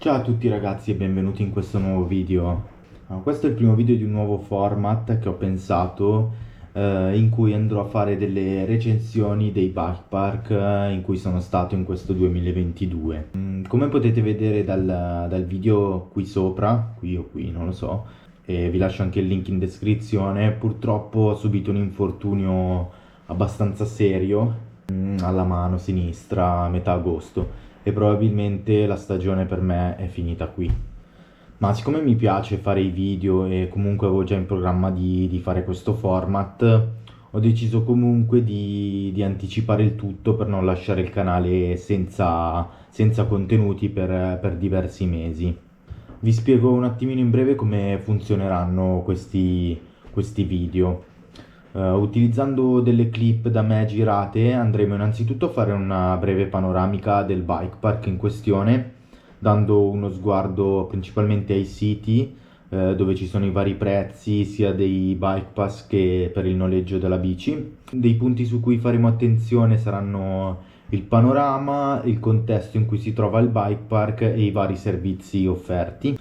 Ciao a tutti ragazzi e benvenuti in questo nuovo video. Questo è il primo video di un nuovo format che ho pensato in cui andrò a fare delle recensioni dei bike park in cui sono stato in questo 2022. Come potete vedere dal video qui sopra, qui o qui, non lo so, e vi lascio anche il link in descrizione, purtroppo ho subito un infortunio abbastanza serio alla mano sinistra a metà agosto e probabilmente la stagione per me è finita qui. Ma siccome mi piace fare i video e comunque avevo già in programma di fare questo format, ho deciso comunque di anticipare il tutto per non lasciare il canale senza contenuti per diversi mesi. Vi spiego un attimino in breve come funzioneranno questi video. Utilizzando delle clip da me girate andremo innanzitutto a fare una breve panoramica del bike park in questione, dando uno sguardo principalmente ai siti dove ci sono i vari prezzi sia dei bike pass che per il noleggio della bici. Dei punti su cui faremo attenzione saranno il panorama, il contesto in cui si trova il bike park e i vari servizi offerti.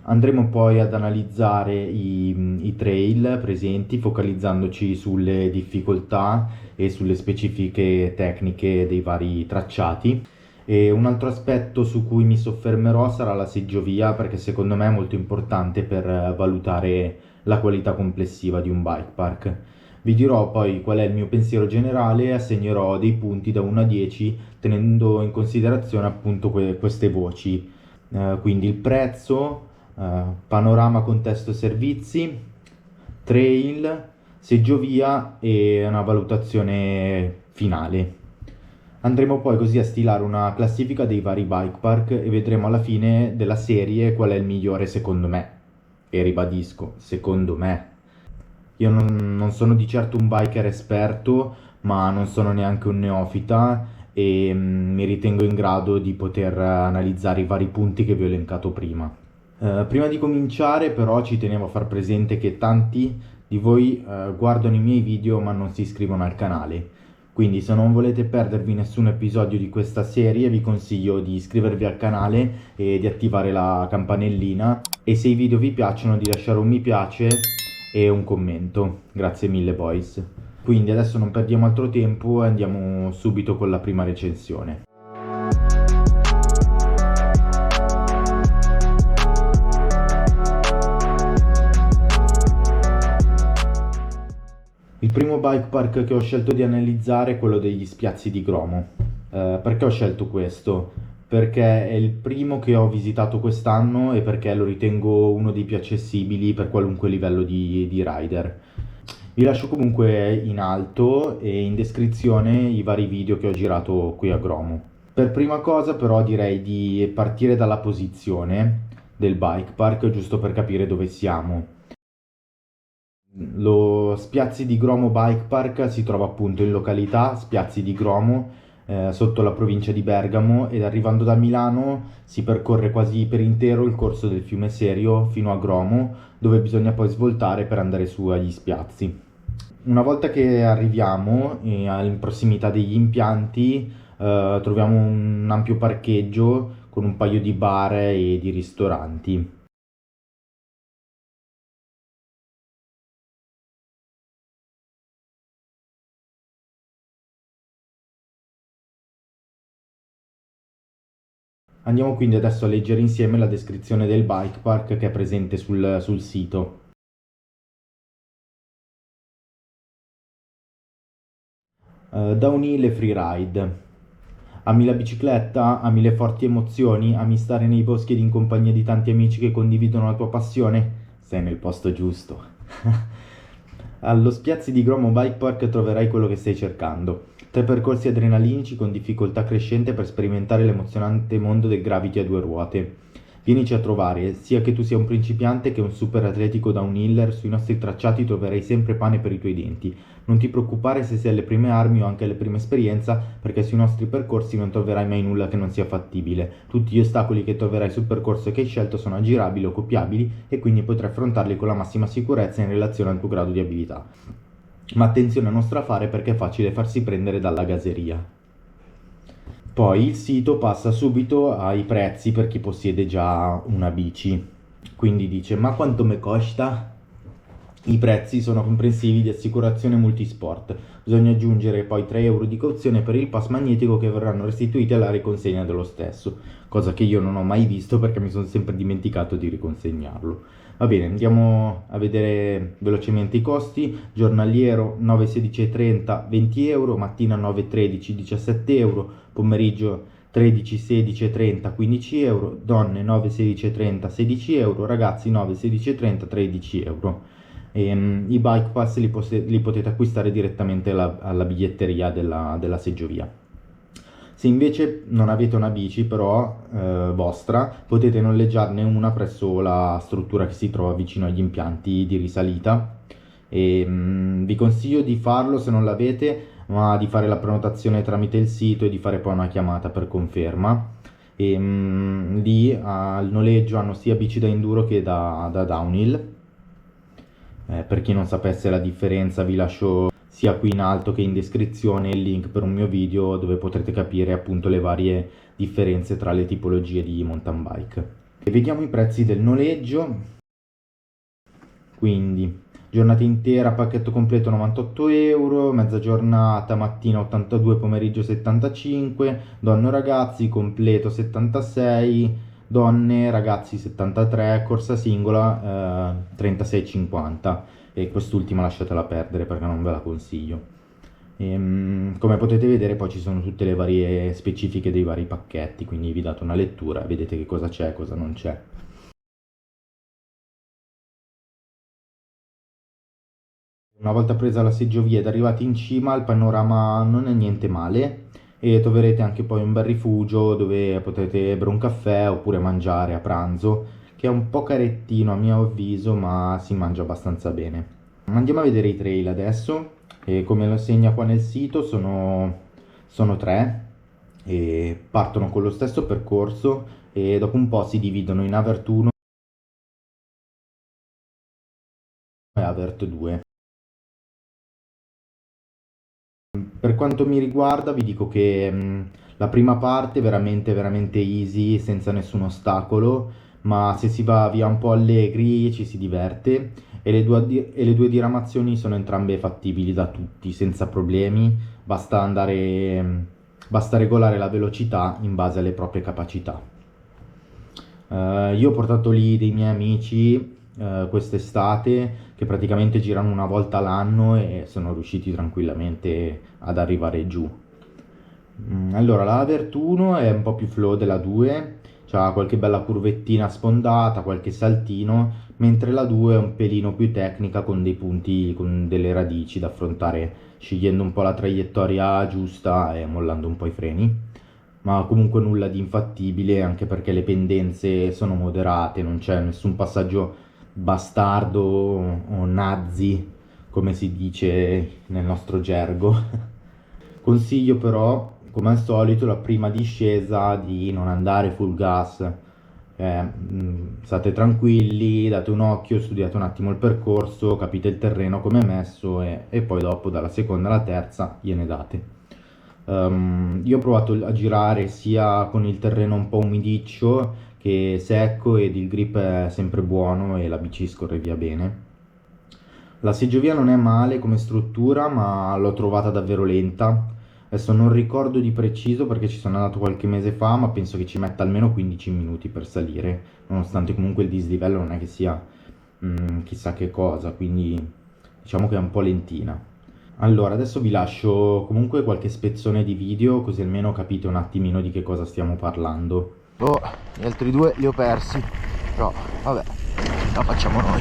Andremo poi ad analizzare i trail presenti, focalizzandoci sulle difficoltà e sulle specifiche tecniche dei vari tracciati. E un altro aspetto su cui mi soffermerò sarà la seggiovia, perché secondo me è molto importante per valutare la qualità complessiva di un bike park. Vi dirò poi qual è il mio pensiero generale e assegnerò dei punti da 1 a 10 tenendo in considerazione appunto queste voci, quindi il prezzo, panorama, contesto, servizi, trail, seggiovia e una valutazione finale. Andremo poi così a stilare una classifica dei vari bike park e vedremo alla fine della serie qual è il migliore secondo me. E ribadisco, secondo me. Io non sono di certo un biker esperto, ma non sono neanche un neofita e mi ritengo in grado di poter analizzare i vari punti che vi ho elencato prima. Prima di cominciare però ci tenevo a far presente che tanti di voi guardano i miei video ma non si iscrivono al canale. Quindi se non volete perdervi nessun episodio di questa serie vi consiglio di iscrivervi al canale e di attivare la campanellina e se i video vi piacciono di lasciare un mi piace e un commento. Grazie mille boys. Quindi adesso non perdiamo altro tempo e andiamo subito con la prima recensione. Il primo bike park che ho scelto di analizzare è quello degli Spiazzi di Gromo. Perché ho scelto questo? Perché è il primo che ho visitato quest'anno e perché lo ritengo uno dei più accessibili per qualunque livello di rider. Vi lascio comunque in alto e in descrizione i vari video che ho girato qui a Gromo. Per prima cosa però direi di partire dalla posizione del bike park, giusto per capire dove siamo. Lo Spiazzi di Gromo Bike Park si trova appunto in località Spiazzi di Gromo, sotto la provincia di Bergamo, ed arrivando da Milano si percorre quasi per intero il corso del fiume Serio fino a Gromo, dove bisogna poi svoltare per andare su agli Spiazzi. Una volta che arriviamo in prossimità degli impianti, troviamo un ampio parcheggio con un paio di bar e di ristoranti. Andiamo quindi adesso a leggere insieme la descrizione del bike park che è presente sul sito. Downhill e freeride. Ami la bicicletta? Ami le forti emozioni? Ami stare nei boschi ed in compagnia di tanti amici che condividono la tua passione? Sei nel posto giusto. Allo Spiazzi di Gromo Bike Park troverai quello che stai cercando. 3 percorsi adrenalinici con difficoltà crescente per sperimentare l'emozionante mondo del gravity a 2 ruote. Vienici a trovare, sia che tu sia un principiante che un super atletico downhiller, sui nostri tracciati troverai sempre pane per i tuoi denti. Non ti preoccupare se sei alle prime armi o anche alle prime esperienza, perché sui nostri percorsi non troverai mai nulla che non sia fattibile. Tutti gli ostacoli che troverai sul percorso che hai scelto sono aggirabili o copiabili e quindi potrai affrontarli con la massima sicurezza in relazione al tuo grado di abilità. Ma attenzione a non strafare perché è facile farsi prendere dalla gaseria. Poi il sito passa subito ai prezzi per chi possiede già una bici. Quindi dice: ma quanto mi costa? I prezzi sono comprensivi di assicurazione multisport. Bisogna aggiungere poi 3 euro di cauzione per il pass magnetico che verranno restituiti alla riconsegna dello stesso, cosa che io non ho mai visto perché mi sono sempre dimenticato di riconsegnarlo. Va bene, andiamo a vedere velocemente i costi. Giornaliero 9, 16 e 30 20 euro, mattina 9, 13 17 euro, pomeriggio 13, 16 e 30 15 euro, donne 9, 16 e 30 16 euro, ragazzi 9, 16 e 30 13 euro. I bike pass li potete acquistare direttamente alla biglietteria della seggiovia. Se invece non avete una bici però vostra, potete noleggiarne una presso la struttura che si trova vicino agli impianti di risalita. Vi consiglio di farlo se non l'avete, ma di fare la prenotazione tramite il sito e di fare poi una chiamata per conferma. Lì al noleggio hanno sia bici da enduro che da downhill. Per chi non sapesse la differenza, vi lascio sia qui in alto che in descrizione il link per un mio video dove potrete capire appunto le varie differenze tra le tipologie di mountain bike. E vediamo i prezzi del noleggio. Quindi giornata intera, pacchetto completo 98 euro, mezza giornata, mattina 82, pomeriggio 75, donne o ragazzi, completo 76, donne, ragazzi 73, corsa singola 36,50 e quest'ultima lasciatela perdere perché non ve la consiglio. Come potete vedere poi ci sono tutte le varie specifiche dei vari pacchetti, quindi vi date una lettura e vedete che cosa c'è e cosa non c'è. Una volta presa la seggiovia ed arrivati in cima, il panorama non è niente male e troverete anche poi un bel rifugio dove potete bere un caffè oppure mangiare a pranzo, che è un po' carettino a mio avviso, ma si mangia abbastanza bene. Andiamo a vedere i trail adesso, e come lo segna qua nel sito sono tre e partono con lo stesso percorso e dopo un po' si dividono in Avert 1 e Avert 2. Per quanto mi riguarda, vi dico che la prima parte è veramente easy, senza nessun ostacolo, ma se si va via un po' allegri ci si diverte e le due diramazioni sono entrambe fattibili da tutti, senza problemi, basta regolare la velocità in base alle proprie capacità. Io ho portato lì dei miei amici quest'estate che praticamente girano una volta all'anno e sono riusciti tranquillamente ad arrivare giù. Allora, la Avert 1 è un po' più flow della 2, c'ha qualche bella curvettina sfondata, qualche saltino, mentre la 2 è un pelino più tecnica con dei punti, con delle radici da affrontare, scegliendo un po' la traiettoria giusta e mollando un po' i freni. Ma comunque nulla di infattibile, anche perché le pendenze sono moderate, non c'è nessun passaggio bastardo o nazi, come si dice nel nostro gergo. Consiglio però, come al solito, la prima discesa di non andare full gas. State tranquilli, date un occhio, studiate un attimo il percorso, capite il terreno come è messo e poi dopo dalla seconda alla terza gliene date. Io ho provato a girare sia con il terreno un po' umidiccio che secco ed il grip è sempre buono e la bici scorre via bene. La seggiovia non è male come struttura, ma l'ho trovata davvero lenta. Adesso non ricordo di preciso perché ci sono andato qualche mese fa, ma penso che ci metta almeno 15 minuti per salire, nonostante comunque il dislivello non è che sia chissà che cosa, quindi diciamo che è un po' lentina. Allora, adesso vi lascio comunque qualche spezzone di video, così almeno capite un attimino di che cosa stiamo parlando. Oh, gli altri due li ho persi, però vabbè, la facciamo noi.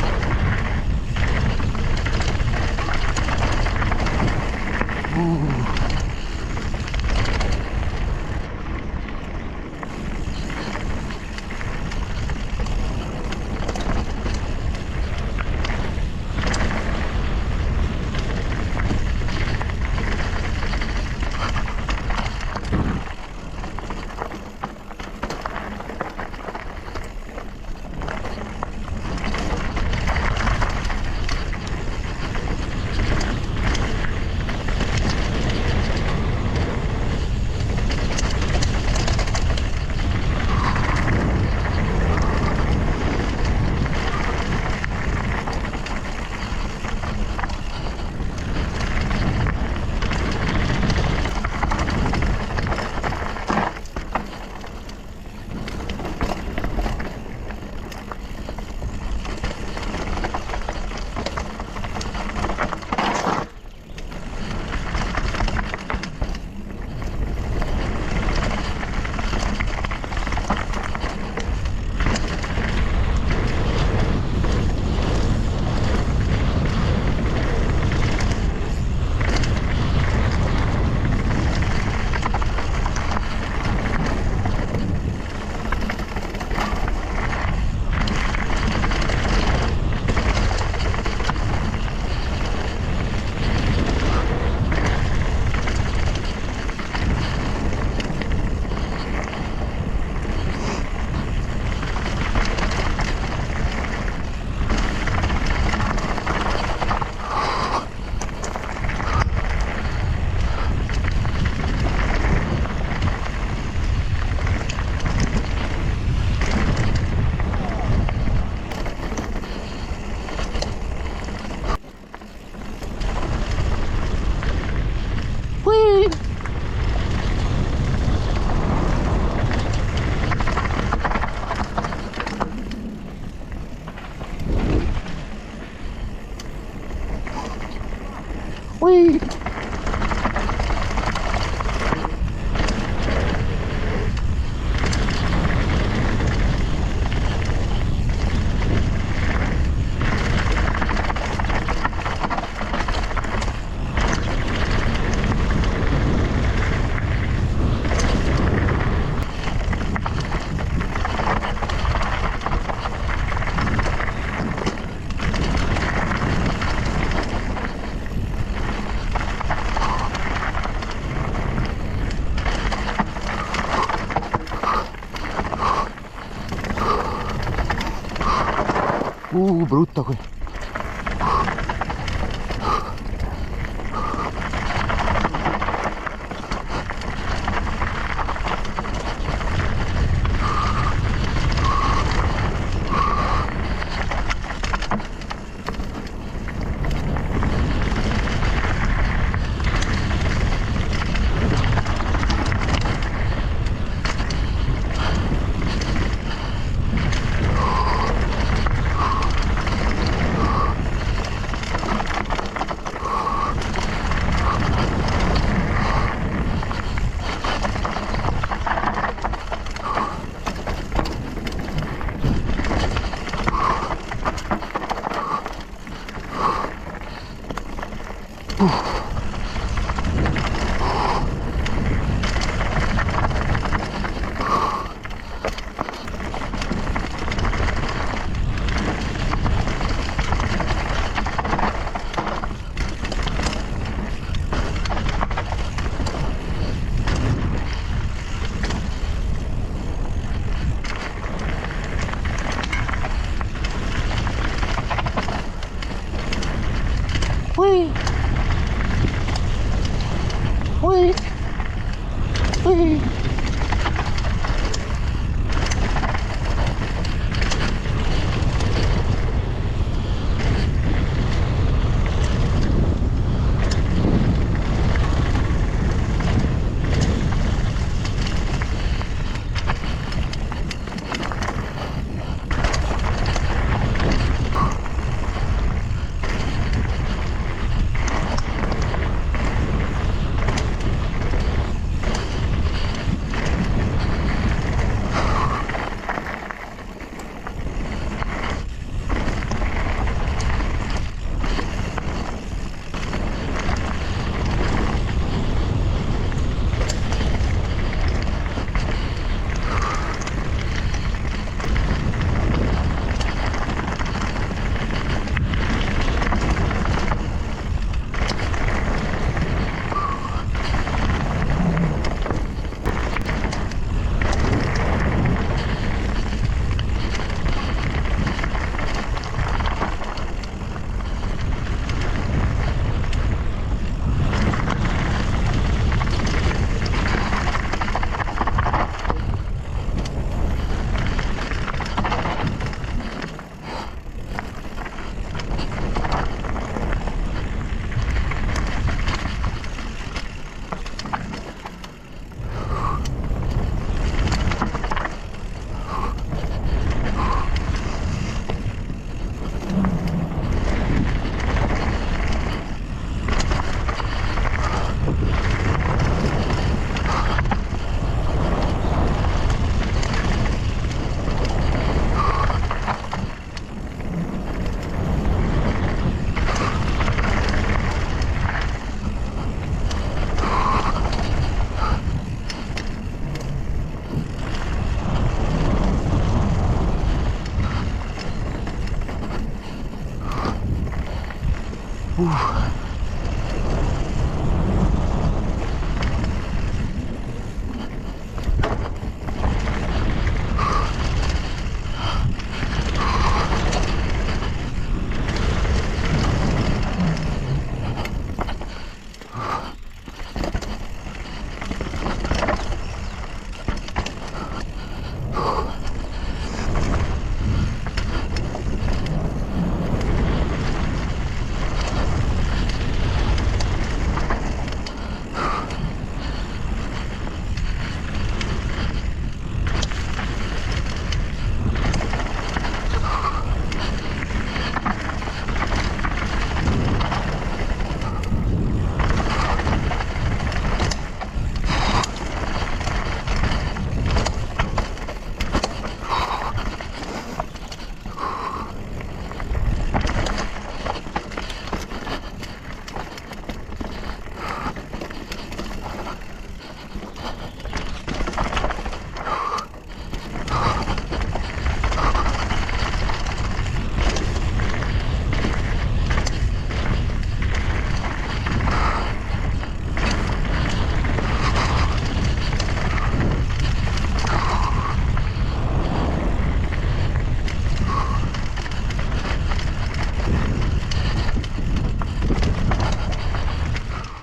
Ui. Ui. Brutta qui. Ui. Ui. Ui.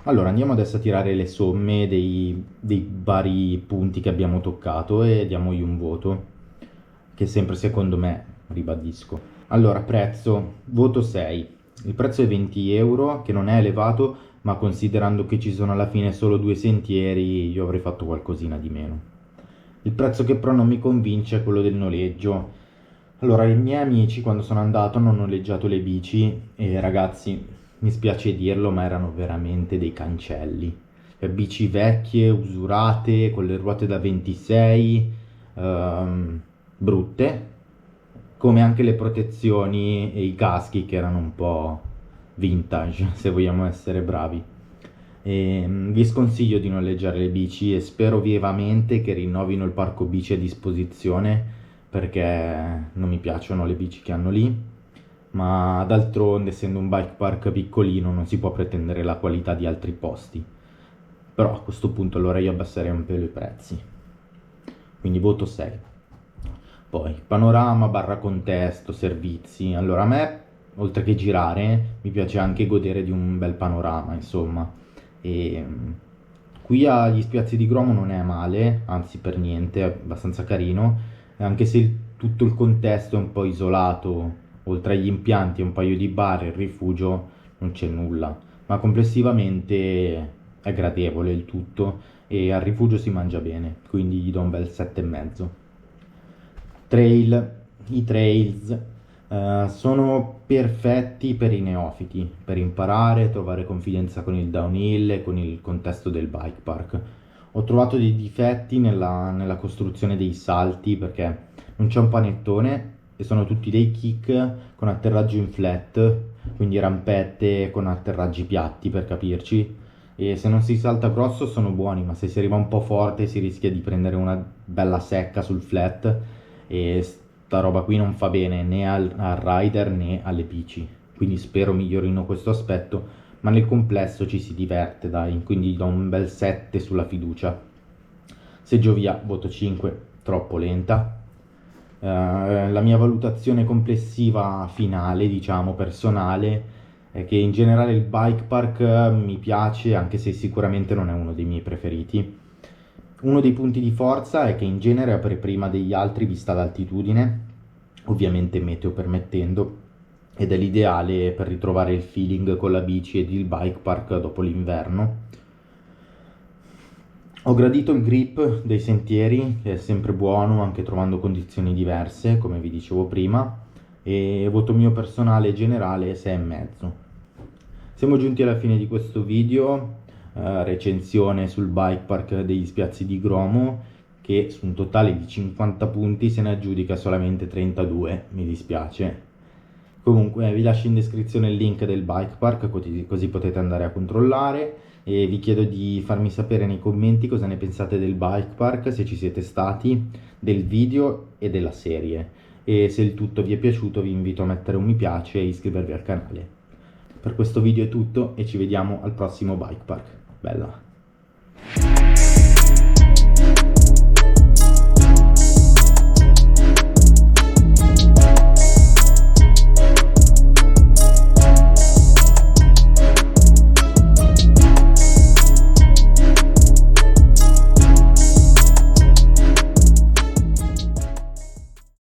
Allora, andiamo adesso a tirare le somme dei vari punti che abbiamo toccato e diamogli un voto, che sempre secondo me, ribadisco. Allora, prezzo, voto 6. Il prezzo è 20 euro, che non è elevato, ma considerando che ci sono alla fine solo 2 sentieri, io avrei fatto qualcosina di meno. Il prezzo che però non mi convince è quello del noleggio. Allora, i miei amici quando sono andato hanno noleggiato le bici e ragazzi, mi spiace dirlo, ma erano veramente dei cancelli. Cioè, bici vecchie, usurate, con le ruote da 26, brutte, come anche le protezioni e i caschi che erano un po' vintage, se vogliamo essere bravi. Vi sconsiglio di noleggiare le bici e spero vivamente che rinnovino il parco bici a disposizione, perché non mi piacciono le bici che hanno lì, ma d'altronde, essendo un bike park piccolino, non si può pretendere la qualità di altri posti. Però a questo punto allora io abbasserei un pelo i prezzi, quindi voto 6. Poi panorama barra contesto, servizi. Allora, a me, oltre che girare, mi piace anche godere di un bel panorama, insomma. E qui agli Spiazzi di Gromo non è male, anzi per niente, è abbastanza carino, anche se tutto il contesto è un po' isolato, oltre agli impianti e un paio di bar e il rifugio non c'è nulla, ma complessivamente è gradevole il tutto e al rifugio si mangia bene, quindi gli do un bel 7,5. I trails sono perfetti per i neofiti, per imparare, trovare confidenza con il downhill e con il contesto del bike park. Ho trovato dei difetti nella costruzione dei salti perché non c'è un panettone e sono tutti dei kick con atterraggio in flat, quindi rampette con atterraggi piatti per capirci. E se non si salta grosso sono buoni, ma se si arriva un po' forte si rischia di prendere una bella secca sul flat e sta roba qui non fa bene né al rider né alle bici, quindi spero migliorino questo aspetto, ma nel complesso ci si diverte, dai, quindi do un bel 7 sulla fiducia. Seggiovia voto 5, troppo lenta. La mia valutazione complessiva finale, diciamo personale, è che in generale il bike park mi piace, anche se sicuramente non è uno dei miei preferiti. Uno dei punti di forza è che in genere apre prima degli altri vista d'altitudine, ovviamente meteo permettendo, ed è l'ideale per ritrovare il feeling con la bici ed il bike park dopo l'inverno. Ho gradito il grip dei sentieri, che è sempre buono anche trovando condizioni diverse, come vi dicevo prima, e voto mio personale generale 6,5. Siamo giunti alla fine di questo video, recensione sul bike park degli Spiazzi di Gromo, che su un totale di 50 punti se ne aggiudica solamente 32, mi dispiace. Comunque vi lascio in descrizione il link del bike park così potete andare a controllare e vi chiedo di farmi sapere nei commenti cosa ne pensate del bike park, se ci siete stati, del video e della serie, e se il tutto vi è piaciuto vi invito a mettere un mi piace e iscrivervi al canale. Per questo video è tutto e ci vediamo al prossimo bike park. Bella!